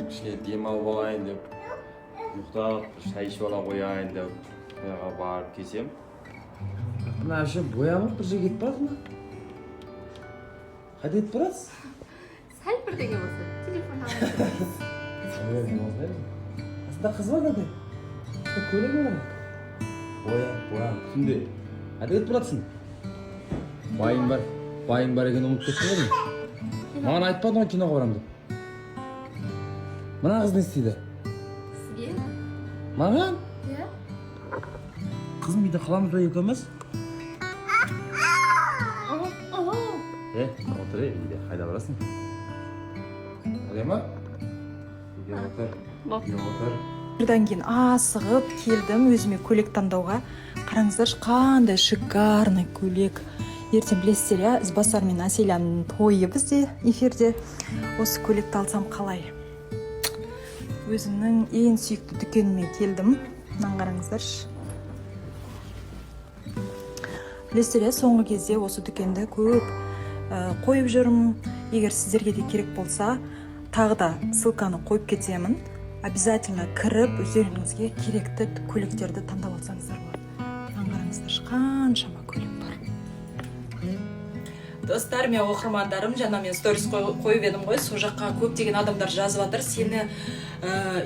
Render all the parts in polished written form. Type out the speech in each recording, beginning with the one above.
кішкене демалып алайын деп ұйықтап шай ішіп ала қояйын деп сояққа барып келсем мына уже боянып бір жерге кетіп барасың ба? Қайда кетіп барасыз? сәл бірдеңе болса телефон алып астында қыз бар кәде? Көйлек ме ғана? Боян түнде қайда кетіп барасың? Байың бар екен ұмытып кетсің ба? Маған айтпадың ғой киноға барамын деп. Мына қыз не істейді? сізге? Маған? Иә. Қызым үйде қаламыз ба екеуміз? Отыр үйде қайда барасың? Қайда ма? Үйде отыр. Бірден кейін асығып келдім өзіме көйлек таңдауға. Қараңыздаршы, қандай шикарный көйлек. Ертең білесіздер, иә, Ізбасар мен Әселяның тойы бізде эфирде. Осы көйлекті алсам қалай? Өзімнің ең сүйікті дүкеніме келдім. Мынаны қараңыздаршы. Білесіздер, иә, соңғы кезде осы дүкенді көп қойып жүрмін. Егер сіздерге де керек болса, тағы да ссылканы қойып кетемін. Обязательно кіріп, өздеріңізге керекті көйлектерді таңдап алсаңыздар болады. Мынаны қараңыздаршы, қаншама көйлек бар. Достар, мен оқырмандарым, жаңа мен сторис қойып едім ғой, сол жаққа көптеген адамдар жазып жатыр, сені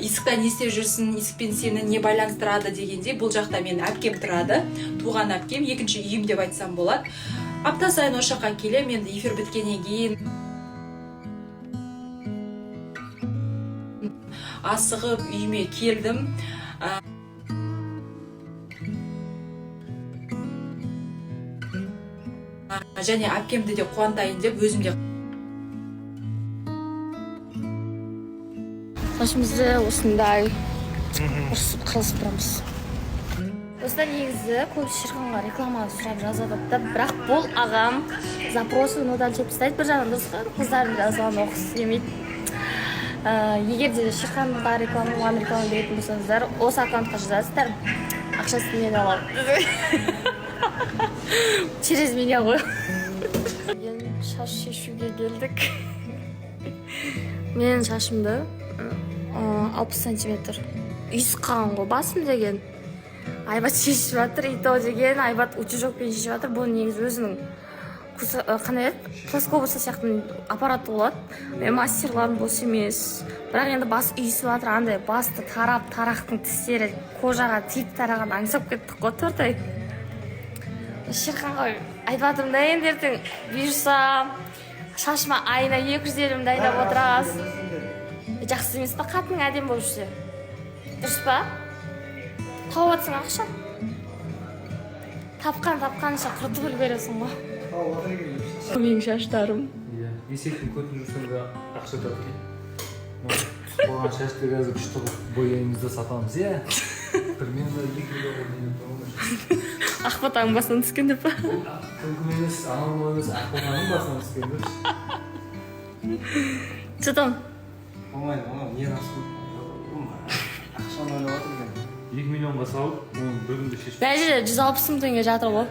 есікте не істеп жүрсің, есікпен сені не байланыстырады дегенде, бұл жақта мен әпкем тұрады, туған әпкем, екінші үйім деп айтсам болады. Апта сайын осы жаққа келем, енді эфир біткеннен кейін асығып үйіме келдім. Және әпкемді де қуантайын деп өзімде. Шашымызды осындай ұрсып қылысып тұрамыз. Осыдан негізі көп шырқанға реклама сұрап жазып жатты, бірақ бұл ағам запросын удалить етіп тастайды. Бір жағынан дұрыс қой, қыздардың жазған оқысы келмейді. Егер де шырқанға реклама беретін болсаңыздар, осы аккаунтқа жазасыздар, ақшасын мен аламын. Через меня ғой. Шаш шешуге келдік. Мен шашымды 60 сантиметр үйісіп қалған ғой, басым деген. Айбат шешіп жатыр, ито деген Айбат утюжокпен шешіп жатыр. Бұл негізі өзінің қандай еді? Плоскобуса сияқты аппараты болады. Мен мастерларым бос емес. Бірақ енді бас үйісіп жатыр, андай басты тарақтың тістері кожаға тиіп тараған аңсап кеттік қой тортай. Шырқанға айтып жатырмын да, енді ертең бұйырса шашыма айына 250 дайындап отырасыз. Жақсы емес па, қатының әдем болып жүрсе? Дұрыс па? Тауып жатсың ақша? Тапқанша құртып үлгересің ғой. Менің шаштарым. Есектің көтін жүрсең де ақша тапты. Қойған шашты қазір күшті бояйымызды сатамыз, иә? Примерно 2 кило Ақботаның басынан түскен деп па? Күлкім емес, ананың емес, Ақботаның басынан түскен деп. Жұтым. Оңай, не расыл? Ақшаны ойлап отыр екен. 2 миллионға салып, оны бір күнде шешіп. Бәлже 160 мың теңге жатыр ғой.